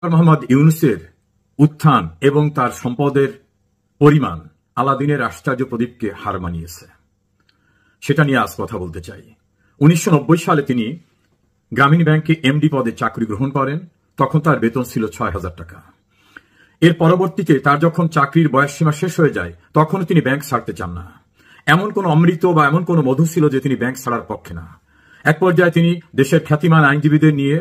মোহাম্মদ ইউনূসের উত্থান এবং তার সম্পদের পরিমাণ আলাদিনের আশ্চর্য প্রদীপকে হার মানিয়েছে। সেটা নিয়ে আজ কথা বলতে চাই। 1990 সালে তিনি গ্রামীণ ব্যাংকে এমডি পদে চাকরি গ্রহণ করেন। তখন তার বেতন ছিল ৬,০০০ টাকা। এর পরবর্তীতে তার যখন চাকরির বয়সসীমা শেষ হয়ে যায় তখন তিনি ব্যাংক ছাড়তে চান না। এমন কোন অমৃত বা এমন কোন মধু ছিল যে তিনি ব্যাংক ছাড়ার পক্ষে না। এক পর্যায়ে তিনি দেশের খ্যাতিমান আইনজীবীদের নিয়ে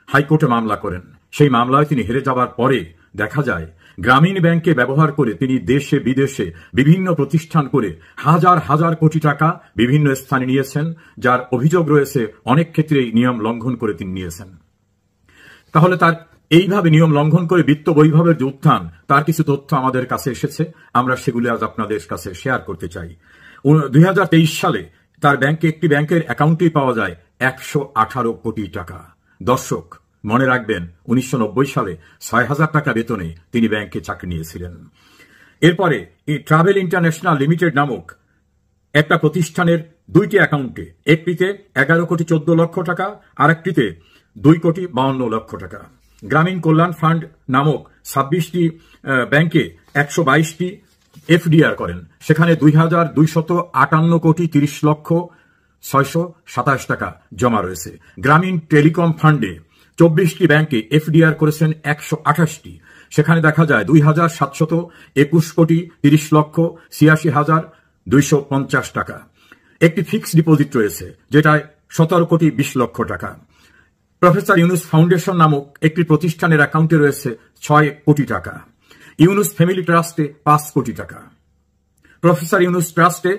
হাইকোর্টে মামলা করেন। সেই মামলায় তিনি হেরে যাবার পরে দেখা যায় গ্রামীণ ব্যাংকে ব্যবহার করে তিনি দেশে বিদেশে বিভিন্ন প্রতিষ্ঠান করে হাজার হাজার কোটি টাকা বিভিন্ন স্থানে নিয়েছেন, যার অভিযোগ রয়েছে অনেক ক্ষেত্রেই নিয়ম লঙ্ঘন করে তিনি নিয়েছেন। তাহলে তার এইভাবে নিয়ম লঙ্ঘন করে বিত্ত বৈভবের যে উত্থান, তার কিছু তথ্য আমাদের কাছে এসেছে, আমরা সেগুলি আজ আপনাদের কাছে শেয়ার করতে চাই। 2023 সালে তার একটি ব্যাংকের অ্যাকাউন্টেই পাওয়া যায় 118 কোটি টাকা। দর্শক মনে রাখবেন, 1990 সালে ৬,০০০ টাকা বেতনে তিনি ব্যাংকে চাকরি নিয়েছিলেন। এরপরে এই ট্রাভেল ইন্টারন্যাশনাল লিমিটেড নামক একটা প্রতিষ্ঠানের দুইটি অ্যাকাউন্টে, একটিতে 11 কোটি 14 লক্ষ টাকা, আরেকটিতে 2 কোটি 52 লক্ষ টাকা। গ্রামীণ কল্যাণ ফান্ড নামক 26টি ব্যাংকে 122টি এফডিআর করেন, সেখানে 2,258 কোটি 30 লক্ষ 627 টাকা জমা রয়েছে। গ্রামীণ টেলিকম ফান্ডে 24টি ব্যাংকে এফডিআর করেছেন 128টি, সেখানে দেখা যায় 2,721 কোটি 30 লক্ষ 86,250 টাকা। একটি ফিক্সড ডিপোজিট রয়েছে যেটায় 17 কোটি 20 লক্ষ টাকা। প্রফেসর ইউনূস ফাউন্ডেশন নামক একটি প্রতিষ্ঠানের অ্যাকাউন্টে রয়েছে 6 কোটি টাকা। ইউনূস ফ্যামিলি ট্রাস্টে 5 কোটি টাকা। প্রফেসর ইউনূস ট্রাস্টে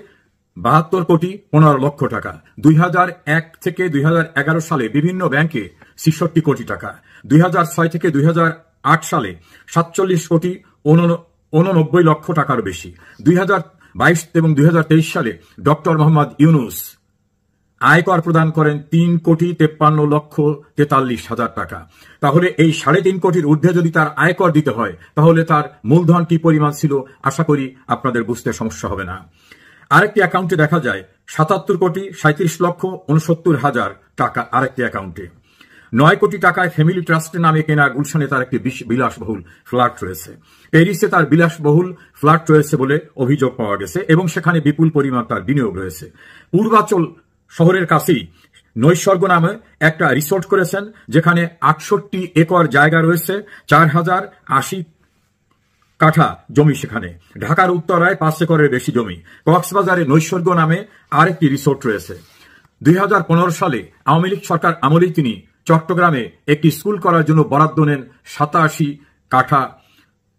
72 কোটি 15 লক্ষ টাকা। 2001 থেকে 2011 সালে বিভিন্ন ব্যাংকে 66 কোটি টাকা। 2006 থেকে 2008 সালে 47 কোটি 89 লক্ষ টাকার বেশি। 2022 এবং 2023 সালে ডক্টর মোহাম্মদ ইউনূস আয়কর প্রদান করেন 3 কোটি 53 লক্ষ 43 হাজার টাকা। তাহলে এই 3.5 কোটির ঊর্ধ্বে যদি তার আয়কর দিতে হয় তাহলে তার মূলধন কি পরিমাণ ছিল আশা করি আপনাদের বুঝতে সমস্যা হবে না। আরেকটি অ্যাকাউন্টে দেখা যায় 77 কোটি 37 লক্ষ 69 হাজার টাকা। আরেকটি অ্যাকাউন্টে 9 কোটি টাকায় ফ্যামিলি ট্রাস্টের নামে কেনা গুলশানে তার একটি বিলাসবহুল ফ্ল্যাট রয়েছে। প্যারিসে তার বিলাসবহুল ফ্ল্যাট রয়েছে বলে অভিযোগ পাওয়া গেছে এবং সেখানে বিপুল পরিমাণ তার বিনিয়োগ রয়েছে। পূর্বাচল শহরের কাছেই নৈসর্গ নামে একটা রিসোর্ট করেছেন, যেখানে 68 একর জায়গা রয়েছে, 4,080 কাঠা জমি সেখানে। ঢাকার উত্তরায় 5 একরের বেশি জমি। কক্সবাজারে নৈসর্গ নামে আরেকটি রিসোর্ট রয়েছে। 2015 সালে আওয়ামী লীগ সরকার আমলেই তিনি চট্টগ্রামে একটি স্কুল করার জন্য বরাদ্দ নেন 87 কাঠা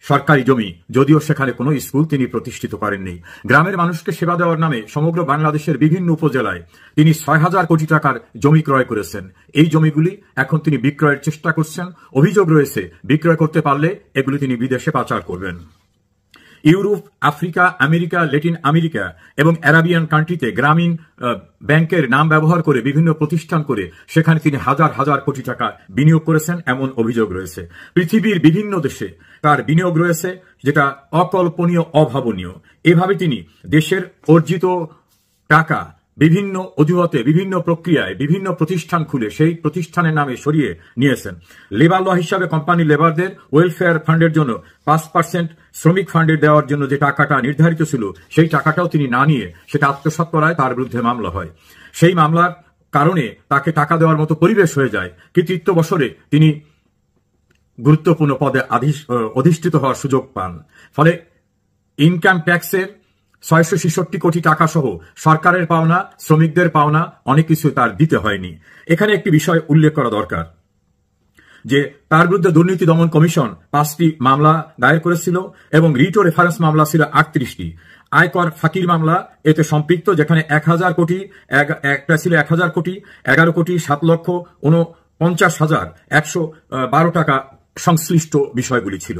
সরকারি জমি, যদিও সেখানে কোনো স্কুল তিনি প্রতিষ্ঠিত করেননি। গ্রামের মানুষকে সেবা দেওয়ার নামে সমগ্র বাংলাদেশের বিভিন্ন উপজেলায় তিনি 6,000 কোটি টাকার জমি ক্রয় করেছেন। এই জমিগুলি এখন তিনি বিক্রয়ের চেষ্টা করছেন। অভিযোগ রয়েছে বিক্রয় করতে পারলে এগুলি তিনি বিদেশে পাচার করবেন। Europe, Africa, America, Latin America এবং অ্যারাবিয়ান কান্ট্রিতে গ্রামীণ ব্যাংকের নাম ব্যবহার করে বিভিন্ন প্রতিষ্ঠান করে সেখানে তিনি হাজার হাজার কোটি টাকা বিনিয়োগ করেছেন, এমন অভিযোগ রয়েছে। পৃথিবীর বিভিন্ন দেশে তার বিনিয়োগ রয়েছে যেটা অকল্পনীয়, অভাবনীয়। এভাবে তিনি দেশের অর্জিত টাকা বিভিন্ন অজুহাতে, বিভিন্ন প্রক্রিয়ায়, বিভিন্ন প্রতিষ্ঠান খুলে সেই প্রতিষ্ঠানের নামে সরিয়ে নিয়েছেন। লেবার ল হিসাবে কোম্পানি লেবারদের ওয়েলফেয়ার ফান্ডের জন্য 5% শ্রমিক ফান্ডে দেওয়ার জন্য যে টাকাটা নির্ধারিত ছিল সেই টাকাটাও তিনি না নিয়ে সেটা আত্মসাৎ করায় তার বিরুদ্ধে মামলা হয়। সেই মামলার কারণে তাকে টাকা দেওয়ার মতো পরিবেশ হয়ে যায়। কৃতিত্ব বছরে তিনি গুরুত্বপূর্ণ পদে অধিষ্ঠিত হওয়ার সুযোগ পান। ফলে ইনকাম ট্যাক্সের 666 কোটি টাকা সহ সরকারের পাওনা, শ্রমিকদের পাওনা অনেক কিছু তার দিতে হয়নি। এখানে একটি বিষয় উল্লেখ করা দরকার যে তার বিরুদ্ধে দুর্নীতি দমন কমিশন 5টি মামলা দায়ের করেছিল এবং রিট ও রেফারেন্স মামলা ছিল 38টি। আয়কর ফাঁকির মামলা এতে সম্পৃক্ত, যেখানে 1,000 কোটি, একটা ছিল 1,000 কোটি, 11 কোটি 7 লক্ষ 49,112 টাকা সংশ্লিষ্ট বিষয়গুলি ছিল।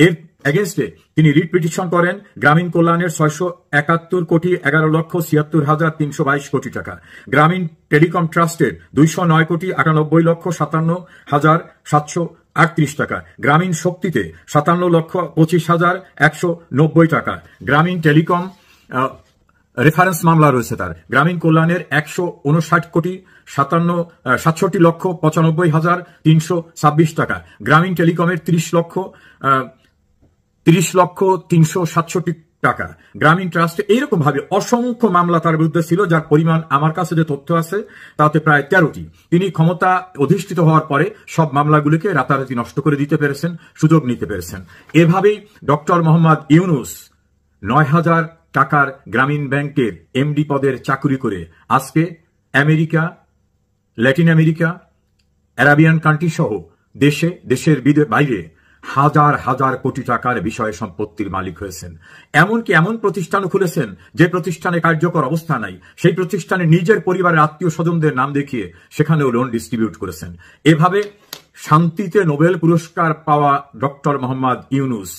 এর এগেনস্টে তিনি রিট পিটিশন করেন গ্রামীণ কল্যাণের 671 কোটি 11 লক্ষ 76,322 কোটি টাকা, গ্রামীণ টেলিকম ট্রাস্টের 209 কোটি 98 লক্ষ 57,738 টাকা, গ্রামীণ শক্তিতে 57 লক্ষ 25,190 টাকা, গ্রামীণ টেলিকম রেফারেন্স মামলা রয়েছে তার, গ্রামীণ কল্যাণের 159 কোটি 67,95,326 টাকা, গ্রামীণ টেলিকমের 30,03,67 টাকা, গ্রামীণ ট্রাস্ট, এইরকম ভাবে অসংখ্য মামলা তার বিরুদ্ধে ছিল, যার পরিমাণ আমার কাছে যে তথ্য আছে তাতে প্রায় 13টি। তিনি ক্ষমতা অধিষ্ঠিত হওয়ার পরে সব মামলাগুলিকে রাতারাতি নষ্ট করে দিতে পেরেছেন, সুযোগ নিতে পেরেছেন। এভাবেই ডক্টর মোহাম্মদ ইউনূস 9,000 টাকার গ্রামীণ ব্যাংকের এমডি পদের চাকুরি করে আজকে America, Latin America, Arabian country সহ দেশের বাইরে হাজার হাজার কোটি টাকার বিষয় সম্পত্তির মালিক হয়েছেন। এমনকি এমন প্রতিষ্ঠানও খুলেছেন যে প্রতিষ্ঠানে কার্যকর অবস্থা নাই, সেই প্রতিষ্ঠানে নিজের পরিবারের আত্মীয় স্বজনদের নাম দেখিয়ে সেখানেও লোন ডিস্ট্রিবিউট করেছেন। এভাবে শান্তিতে নোবেল পুরস্কার পাওয়া ডক্টর মোহাম্মদ ইউনূস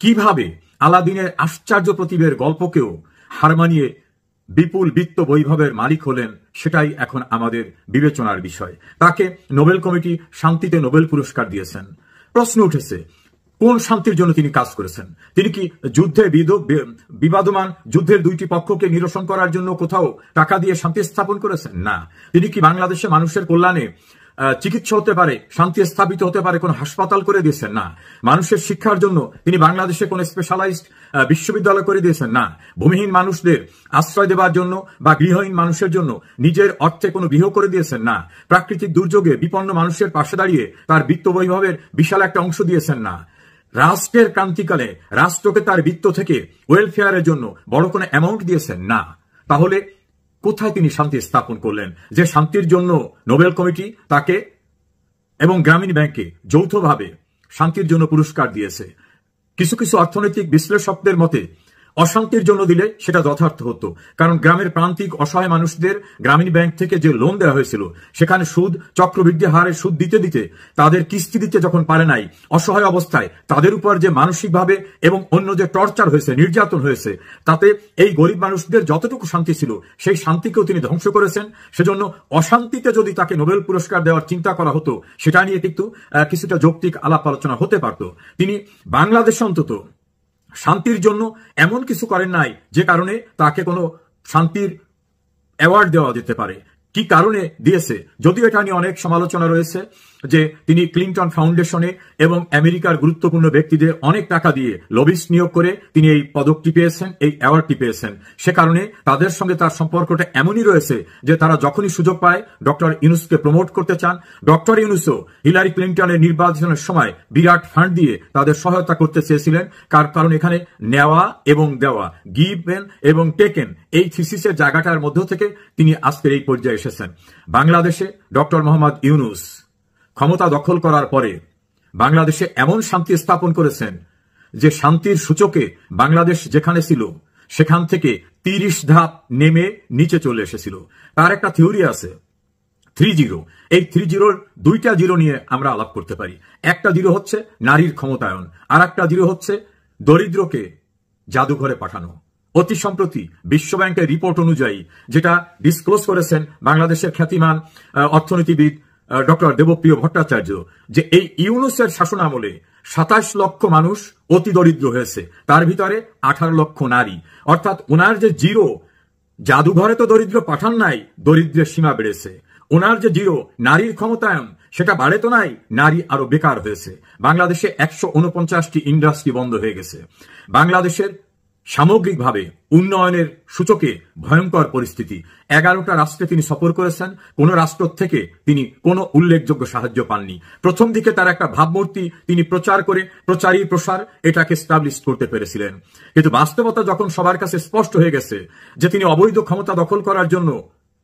কিভাবে আলাদিনের আশ্চর্য প্রতিভের গল্পকেও হার মানিয়ে বিপুল বিত্ত বৈভবের মালিক হলেন, সেটাই এখন আমাদের বিবেচনার বিষয়। তাকে নোবেল কমিটি শান্তিতে নোবেল পুরস্কার দিয়েছেন। প্রশ্ন উঠেছে, কোন শান্তির জন্য তিনি কাজ করেছেন? তিনি কি যুদ্ধে বিবাদমান যুদ্ধের দুইটি পক্ষকে নিরসন করার জন্য কোথাও টাকা দিয়ে শান্তি স্থাপন করেছেন? না। তিনি কি বাংলাদেশে মানুষের কল্যাণে চিকিৎসা হতে পারে, শান্তি স্থাপিত হতে পারে কোন হাসপাতাল করে দিয়েছেন? না। মানুষের শিক্ষার জন্য তিনি বাংলাদেশে কোন স্পেশালাইজড বিশ্ববিদ্যালয় করে দিয়েছেন? না। ভূমিহীন মানুষদের আশ্রয় দেওয়ার জন্য বা গৃহহীন মানুষের জন্য নিজের অর্থে কোনো গৃহ করে দিয়েছেন? না। প্রাকৃতিক দুর্যোগে বিপন্ন মানুষের পাশে দাঁড়িয়ে তার বিত্ত বৈভবের বিশাল একটা অংশ দিয়েছেন? না। রাষ্ট্রের ক্রান্তিকালে রাষ্ট্রকে তার বিত্ত থেকে ওয়েলফেয়ারের জন্য বড় কোনো অ্যামাউন্ট দিয়েছেন? না। তাহলে কোথায় তিনি শান্তি স্থাপন করলেন, যে শান্তির জন্য নোবেল কমিটি তাকে এবং গ্রামীণ ব্যাংকে যৌথভাবে শান্তির জন্য পুরস্কার দিয়েছে? কিছু কিছু অর্থনৈতিক বিশ্লেষকদের মতে অশান্তির জন্য দিলে সেটা যথার্থ হতো, কারণ গ্রামের প্রান্তিক অসহায় মানুষদের গ্রামীণ ব্যাংক থেকে যে লোন দেওয়া হয়েছিল সেখানে সুদ চক্রবৃদ্ধি হারে সুদ দিতে দিতে তাদের কিস্তি দিতে যখন পারে নাই, অসহায় অবস্থায় তাদের উপর যে মানসিকভাবে এবং অন্য যে টর্চার হয়েছে, নির্যাতন হয়েছে, তাতে এই গরিব মানুষদের যতটুকু শান্তি ছিল সেই শান্তিকেও তিনি ধ্বংস করেছেন। সেজন্য অশান্তিতে যদি তাকে নোবেল পুরস্কার দেওয়ার চিন্তা করা হতো, সেটা নিয়ে কিন্তু কিছুটা যৌক্তিক আলাপ আলোচনা হতে পারত। তিনি বাংলাদেশে অন্তত শান্তির জন্য এমন কিছু করেন নাই যে কারণে তাকে কোনো শান্তির অ্যাওয়ার্ড দেওয়া যেতে পারে। কি কারণে দিয়েছে, যদিও এটা নিয়ে অনেক সমালোচনা রয়েছে যে তিনি ক্লিন্টন ফাউন্ডেশনে এবং আমেরিকার গুরুত্বপূর্ণ ব্যক্তিদের অনেক টাকা দিয়ে লবিস্ট নিয়োগ করে তিনি এই পদকটি পেয়েছেন, এই অ্যাওয়ার্ডটি পেয়েছেন। সে কারণে তাদের সঙ্গে তার সম্পর্কটা এমনই রয়েছে যে তারা যখনই সুযোগ পায় ডক্টর ইউনূসকে প্রমোট করতে চান। ডক্টর ইউনূসও হিলারি ক্লিন্টনের নির্বাচনের সময় বিরাট ফান্ড দিয়ে তাদের সহায়তা করতে চেয়েছিলেন, কারণ এখানে নেওয়া এবং দেওয়া, গিভেন এবং টেকেন, এই থিসিসের জায়গাটার মধ্য থেকে তিনি আজকের এই পর্যায়ে এসেছেন। বাংলাদেশে ডক্টর মোহাম্মদ ইউনূস ক্ষমতা দখল করার পরে বাংলাদেশে এমন শান্তি স্থাপন করেছেন যে শান্তির সূচকে বাংলাদেশ যেখানে ছিল সেখান থেকে 30 ধাপ নেমে নিচে চলে এসেছিল। তার একটা থিওরি আছে 3-0। এই 3-0-র দুইটা জিরো নিয়ে আমরা আলাপ করতে পারি। একটা জিরো হচ্ছে নারীর ক্ষমতায়ন, আর একটা জিরো হচ্ছে দরিদ্রকে জাদুঘরে পাঠানো। অতি সম্প্রতি বিশ্বব্যাংকের রিপোর্ট অনুযায়ী, যেটা ডিসক্লোজ করেছেন বাংলাদেশের খ্যাতিমান অর্থনীতিবিদ ডক্টর দেবপ্রিয় ভট্টাচার্য, যে এই ইউনূসের শাসন আমলে 27 লক্ষ মানুষ অতি দরিদ্র হয়েছে, তার ভিতরে 18 লক্ষ নারী। অর্থাৎ ওনার যে জিরো, জাদুঘরে তো দরিদ্র পাঠান নাই, দরিদ্রের সীমা বেড়েছে। ওনার যে জিরো নারীর ক্ষমতায়ন, সেটা বাড়ে তো নাই, নারী আরো বেকার হয়েছে। বাংলাদেশে 149টি ইন্ডাস্ট্রি বন্ধ হয়ে গেছে। বাংলাদেশের সামগ্রিকভাবে উন্নয়নের সূচকে ভয়ঙ্কর পরিস্থিতি। 11টা রাষ্ট্রে তিনি সফর করেছেন, কোন রাষ্ট্র থেকে তিনি কোনো উল্লেখযোগ্য সাহায্য পাননি। প্রথম দিকে তার একটা ভাবমূর্তি তিনি প্রচার করে প্রসার এটাকে এস্টাবলিশ করতে পেরেছিলেন, কিন্তু বাস্তবতা যখন সবার কাছে স্পষ্ট হয়ে গেছে যে তিনি অবৈধ ক্ষমতা দখল করার জন্য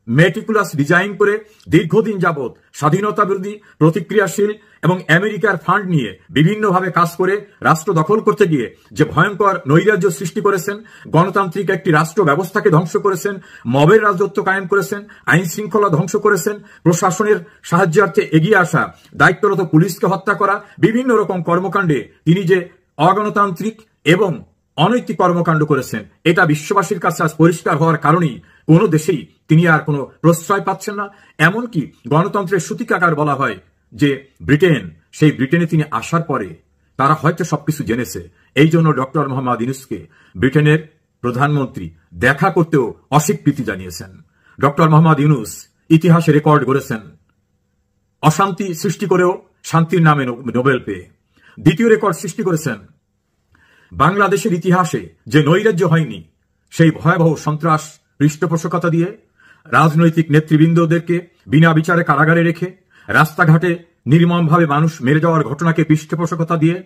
মেটিকুলাস ডিজাইন করে দীর্ঘদিন যাবৎ স্বাধীনতা বিরোধী, প্রতিক্রিয়াশীল এবং আমেরিকার ফান্ড নিয়ে বিভিন্নভাবে কাজ করে রাষ্ট্র দখল করতে গিয়ে যে ভয়ঙ্কর নৈরাজ্য সৃষ্টি করেছেন, গণতান্ত্রিক একটি রাষ্ট্র ব্যবস্থাকে ধ্বংস করেছেন, মবের রাজত্ব কায়েম করেছেন, আইন শৃঙ্খলা ধ্বংস করেছেন, প্রশাসনের সাহায্যার্থে এগিয়ে আসা দায়িত্বরত পুলিশকে হত্যা করা, বিভিন্ন রকম কর্মকাণ্ডে তিনি যে অগণতান্ত্রিক এবং অনৈতিক কর্মকাণ্ড করেছেন, এটা বিশ্ববাসীর কাছে আজ পরিষ্কার হওয়ার কারণেই কোন দেশেই তিনি আর কোনো প্রশ্রয় পাচ্ছেন না। এমনকি গণতন্ত্রের সূতিকাগার বলা হয় যে ব্রিটেন, সেই ব্রিটেনে তিনি আসার পরে তারা হয়তো সবকিছু জেনেছে। এই জন্য ডক্টর মোহাম্মদ ইউনূসকে ব্রিটেনের প্রধানমন্ত্রী দেখা করতেও অস্বীকৃতি জানিয়েছেন। ডক্টর মোহাম্মদ ইউনূস ইতিহাসে রেকর্ড গড়েছেন, অশান্তি সৃষ্টি করেও শান্তির নামে নোবেল পেয়ে। দ্বিতীয় রেকর্ড সৃষ্টি করেছেন, বাংলাদেশের ইতিহাসে যে নৈরাজ্য হয়নি সেই ভয়াবহ সন্ত্রাস পৃষ্ঠপোষকতা দিয়ে, রাজনৈতিক নেতৃবৃন্দদেরকে বিনা বিচারে কারাগারে রেখে, রাস্তাঘাটে নির্মমভাবে মানুষ মেরে যাওয়ার ঘটনাকে পৃষ্ঠপোষকতা দিয়ে,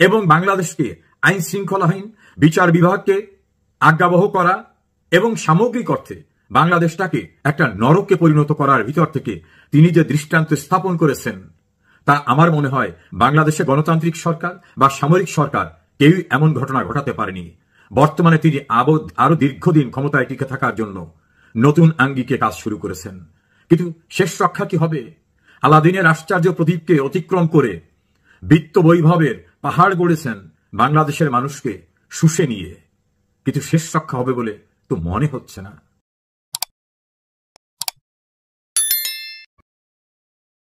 এবং বাংলাদেশকে আইন শৃঙ্খলাহীন, বিচার বিভাগকে আজ্ঞাবহ করা এবং সামগ্রিক অর্থে বাংলাদেশটাকে একটা নরকে পরিণত করার ভিতর থেকে তিনি যে দৃষ্টান্ত স্থাপন করেছেন, তা আমার মনে হয় বাংলাদেশে গণতান্ত্রিক সরকার বা সামরিক সরকার কেউই এমন ঘটনা ঘটাতে পারেনি। বর্তমানে তিনি আরো দীর্ঘদিন ক্ষমতায় টিকে থাকার জন্য নতুন আঙ্গিকে কাজ শুরু করেছেন। কিন্তু শেষ রক্ষা কি হবে? আলাদিনের আশ্চর্য প্রদীপকে অতিক্রম করে বিত্ত বৈভবের পাহাড় গড়েছেন বাংলাদেশের মানুষকে শুষে নিয়ে, কিন্তু শেষ রক্ষা হবে বলে তো মনে হচ্ছে না।